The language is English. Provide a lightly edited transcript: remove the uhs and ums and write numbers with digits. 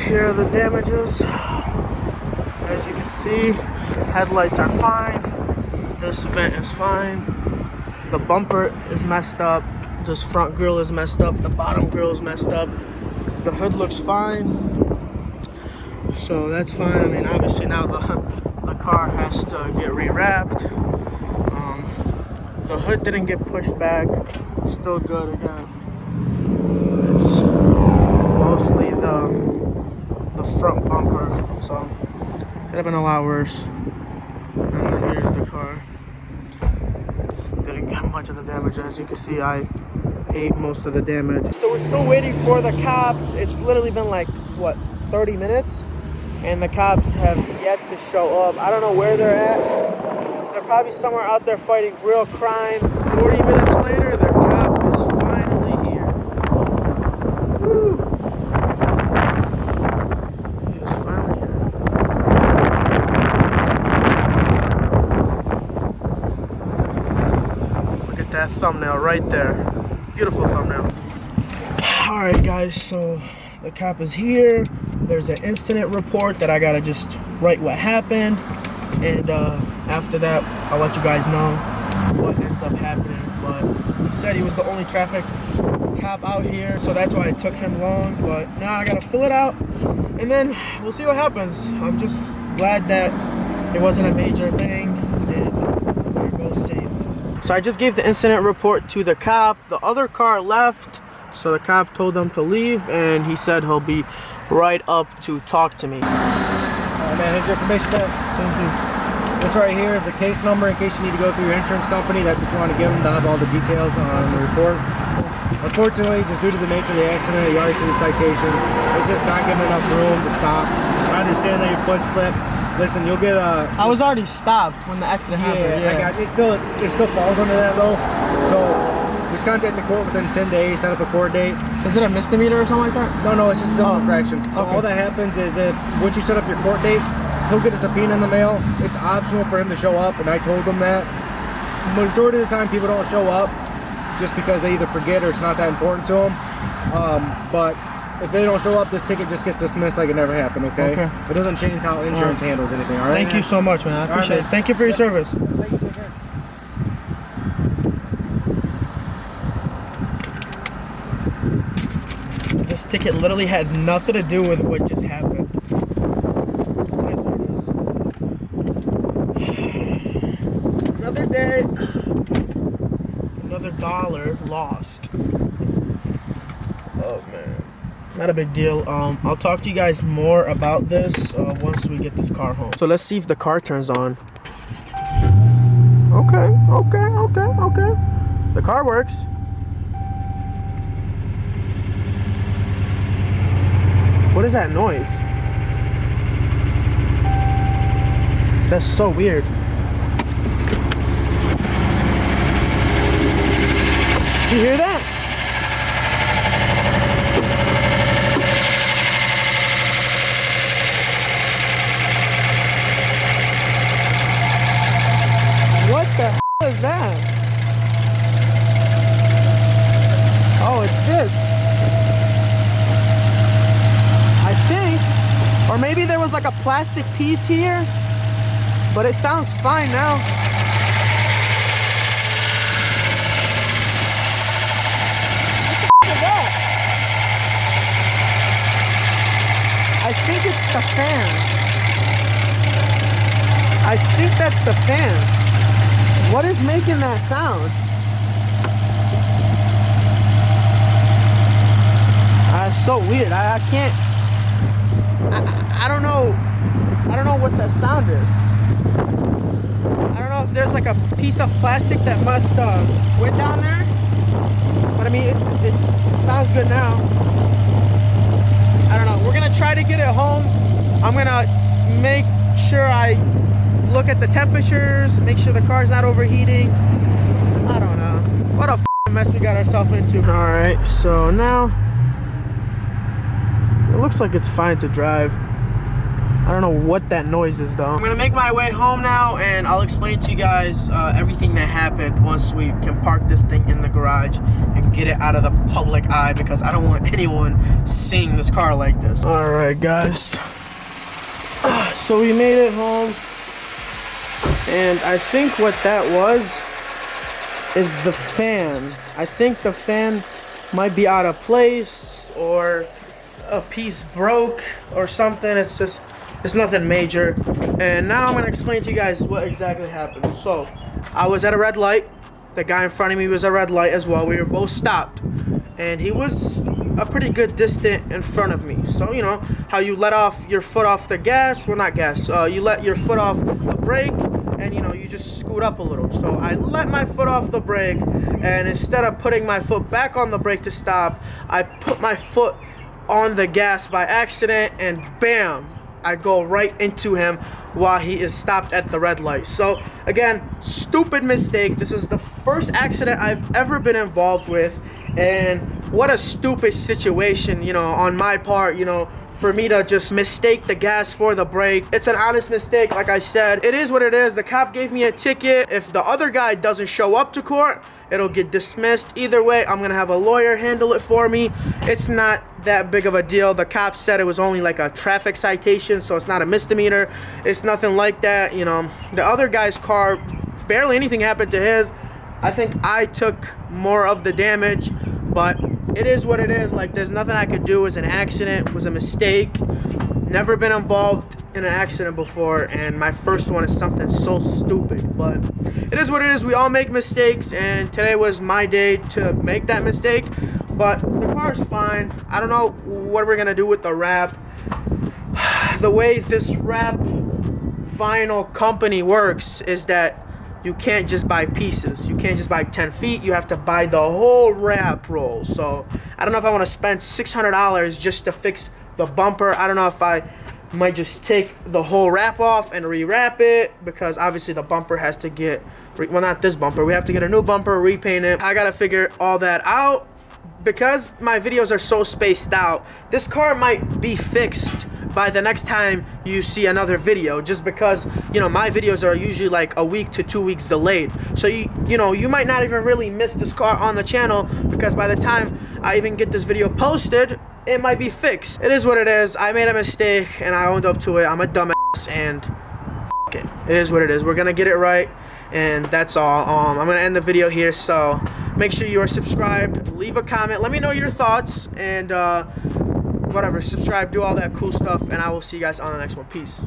Here are the damages. As you can see, headlights are fine. This vent is fine. The bumper is messed up. This front grille is messed up. The bottom grille is messed up. The hood looks fine. So that's fine. I mean, obviously now the car has to get rewrapped. The hood didn't get pushed back. Still good again. It's mostly the front bumper, so could have been a lot worse. And then here's the car. It didn't get much of the damage. As you can see, I ate most of the damage. So we're still waiting for the cops. It's literally been like, what, 30 minutes? And the cops have yet to show up. I don't know where they're at. They're probably somewhere out there fighting real crime. 40 minutes later, the cop is finally here. Woo. He is finally here. Look at that thumbnail right there. Beautiful thumbnail. Alright guys, so the cop is here. There's an incident report that I gotta just write what happened. And after that, I'll let you guys know what ends up happening. But he said he was the only traffic cop out here, so that's why it took him long. But now I gotta fill it out, and then we'll see what happens. I'm just glad that it wasn't a major thing, and we're both safe. So I just gave the incident report to the cop. The other car left, so the cop told them to leave, and he said he'll be right up to talk to me. Alright man, here's your information back. Thank you. This right here is the case number in case you need to go through your insurance company. That's what you want to give them to have all the details on the report. Unfortunately, just due to the nature of the accident, you already see the citation. It's just not giving enough room to stop. I understand that your foot slipped. Listen, you'll get a... I was already stopped when the accident happened. Yeah, I got it. Still falls under that though. So just contact the court within 10 days, set up a court date. Is it a misdemeanor or something like that? No, it's just a civil infraction. So okay. all that happens is if once you set up your court date, he'll get a subpoena in the mail. It's optional for him to show up, and I told him that. Majority of the time, people don't show up just because they either forget or it's not that important to them. But if they don't show up, this ticket just gets dismissed like it never happened, okay? It doesn't change how insurance handles anything, all right? Thank you so much, man. I appreciate it. Thank you for your service. Thank you, take care. This ticket literally had nothing to do with what just happened. Another day, another dollar lost. Oh man, not a big deal. I'll talk to you guys more about this once we get this car home. So let's see if the car turns on. Okay. The car works. What is that noise? That's so weird. You hear that? What the hell is that? Oh, it's this. I think, or maybe there was like a plastic piece here, but it sounds fine now. I think it's the fan. I think that's the fan. What is making that sound? It's so weird. I can't. I don't know sound is. I don't know if there's like a piece of plastic that must went down there, but I mean it sounds good now. I don't know. We're gonna try to get it home. I'm gonna make sure I look at the temperatures, make sure the car's not overheating. I don't know. What a mess we got ourselves into. All right, so now it looks like it's fine to drive. I don't know what that noise is though. I'm gonna make my way home now and I'll explain to you guys everything that happened once we can park this thing in the garage and get it out of the public eye, because I don't want anyone seeing this car like this. All right, guys. So we made it home, and I think what that was is the fan. I think the fan might be out of place, or a piece broke or something. It's nothing major. And now I'm gonna explain to you guys what exactly happened. So I was at a red light. The guy in front of me was at a red light as well. We were both stopped, and he was a pretty good distance in front of me. So you know how you let off your foot off the gas, well, not gas, you let your foot off the brake, and you know you just scoot up a little. So I let my foot off the brake, and instead of putting my foot back on the brake to stop, I put my foot on the gas by accident, and bam, I go right into him while he is stopped at the red light. So again, stupid mistake. This is the first accident I've ever been involved with, and what a stupid situation, you know, on my part, you know, for me to just mistake the gas for the brake. It's an honest mistake. Like I said, it is what it is. The cop gave me a ticket. If the other guy doesn't show up to court, it'll get dismissed. Either way, I'm gonna have a lawyer handle it for me. It's not that big of a deal. The cop said it was only like a traffic citation, so it's not a misdemeanor. It's nothing like that, you know. The other guy's car, barely anything happened to his. I think I took more of the damage, but it is what it is. Like, there's nothing I could do. It was an accident, it was a mistake. Never been involved in an accident before, and my first one is something so stupid. But it is what it is. We all make mistakes, and today was my day to make that mistake. But the car's fine. I don't know what we're gonna do with the wrap. The way this wrap vinyl company works is that you can't just buy pieces. You can't just buy 10 feet. You have to buy the whole wrap roll. So I don't know if I want to spend $600 just to fix the bumper. I don't know if I might just take the whole wrap off and rewrap it, because obviously the bumper has to get, well, not this bumper. We have to get a new bumper, repaint it. I got to figure all that out. Because my videos are so spaced out, this car might be fixed by the next time you see another video, just because, you know, my videos are usually like a week to 2 weeks delayed. So you know, you might not even really miss this car on the channel, because by the time I even get this video posted, it might be fixed. It is what it is. I made a mistake and I owned up to it. I'm a dumbass, and it is what it is. We're gonna get it right, and that's all. I'm gonna end the video here, so make sure you are subscribed, leave a comment, let me know your thoughts, and whatever, subscribe, do all that cool stuff, and I will see you guys on the next one. Peace.